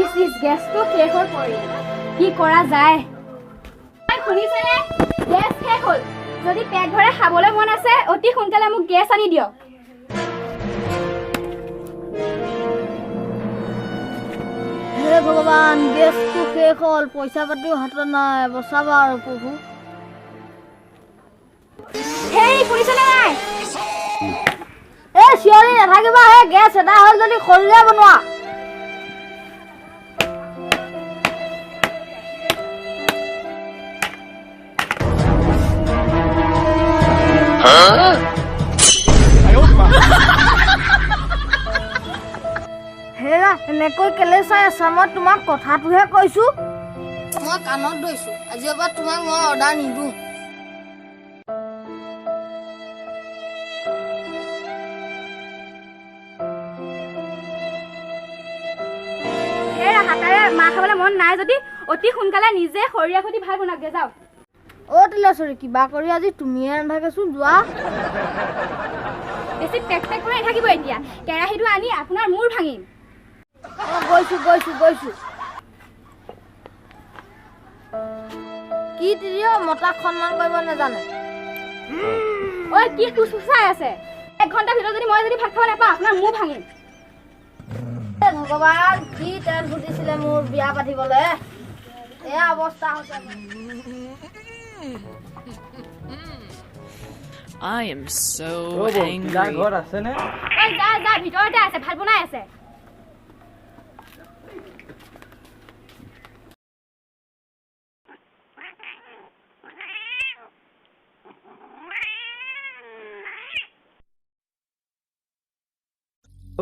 Is গেছটো শেষ হৈ পৰিল কি কৰা যায় শুনিছেনে গেছ শেষ হ'ল যদি পেট ভৰাই খাবলৈ মন আছে অতি সোনকালে মোক গেছ আনি দিয়ক হে ভগৱান গেছটো শেষ হ'ল পইচা পাতিও হাতত নাই বচাবা আৰু প্ৰভু হেই শুনিছেনে নাই এই চিঞৰি নাথাকিবা হে গেছ এটা হ'ল যদি খৰিৰে বনোৱা হেৰা এনেকৈ কেলে চাই আছা মই তোমাক কথাটোহে কৈছো মই কাণত ধৰিছো আজিৰ পৰা তোমাক মই অৰ্ডাৰ নিদিওঁ হেৰা হাতাৰে মাৰ খাবলৈ মন নাই যদি অতি সোনকালে নিজে খৰিয়া খুটি ভাত বনাওকগে যাওক অ' তিলেশ্বৰী কিবা কৰি আজি তুমিয়ে ৰান্ধাগেচোন যোৱা বেছি পেক কৰি নাথাকিব এতিয়া কেৰাহীটো আনি আপোনাৰ মূৰ ভাঙিম গৈছো কি তিৰিও মতাক সন্মান কৰিব নাজানে ঐ কি কুচুচাই আছে 1 ঘণ্টা ভিতৰত যদি মই ভাত খাব নাপাওঁ আপোনাৰ মূৰ ভাঙিম ভগৱান কি তেল ফুটিছিলে মোৰ বিয়া পাতিবলৈ এয়া অৱস্থা হৈছে I am so angry. যা ভিতৰতে আছে ভাত বনাই আছে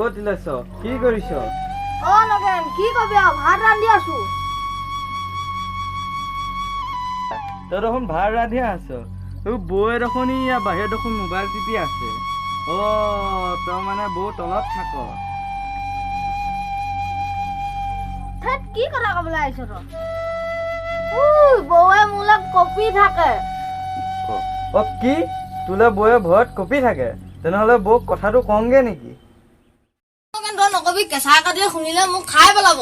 অ তিলেশ কি কৰিছ অ নগেন কি কবি আৰু ভাত ৰান্ধি আছো তই দেখোন ভাত ৰান্ধি আছ বৌয়ে দেখোন ইয়া বাহিৰত দেখোন মোবাইল টিপি আছে অ তই মানে বৌ তলত থাক কি কথা কবলৈ আহিছ তই বৌয়ে মোলৈ কপি থাকে অ কি তোলে বৌয়ে ভয়ত কপি থাকে তেনেহলে বৌক কথাটো কমগে নেকি তই নকবি কেঁচা কাটিয়ে শুনিলে মোক খাই পেলাব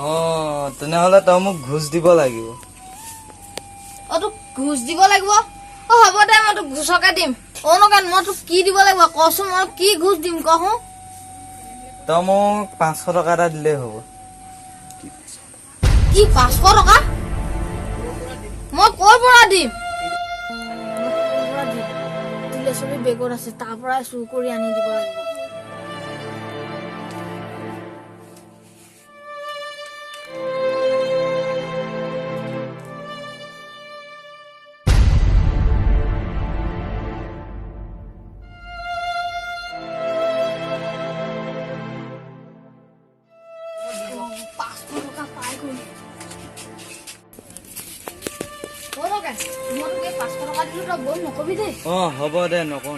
অ তেনেহলে তই মোক ঘুষ দিব লাগিব অ তোক ঘুষ দিব লাগিব অ হ'ব দে মই তোক ঘুষকে দিম অ নগেন মই তোক কি দিব লাগিব কচোন মই কি ঘুষ দিম কহো তই মোক 500 টকা এটা দিলেই হ'ব কি 500 টকা মই ক'ৰ পৰা দিম তিলেশ্বৰী বেগত আছে তাৰ পৰাই চুৰ কৰি আনি দিব লাগিব অ হ'ব দে নকওঁ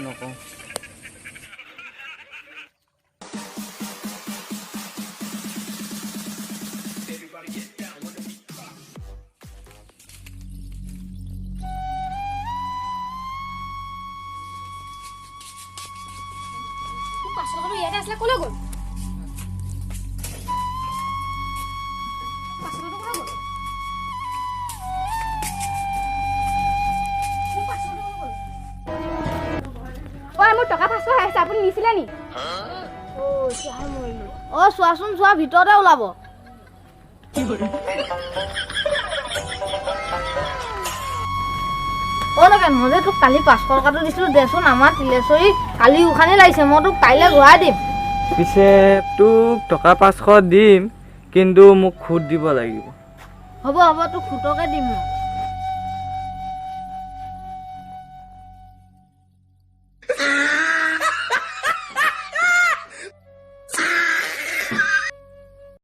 ইয়াতে আছিলে কলৈ গ'ল মোৰ টকা 500 আছে আপুনি নিছিলে নি অ চোৱাচোন চোৱা ভিতৰতে ওলাব অ নগেন মই যে তোক কালি 500 টকাটো দিছিলো দেচোন আমাৰ তিলেশ্বৰী কালি উখানি লাগিছে মই তোক কাইলৈ ঘূৰাই দিম পিছে তোক টকা 500 দিম কিন্তু মোক খুদ দিব লাগিব হ'ব তোক খুটকে দিম মই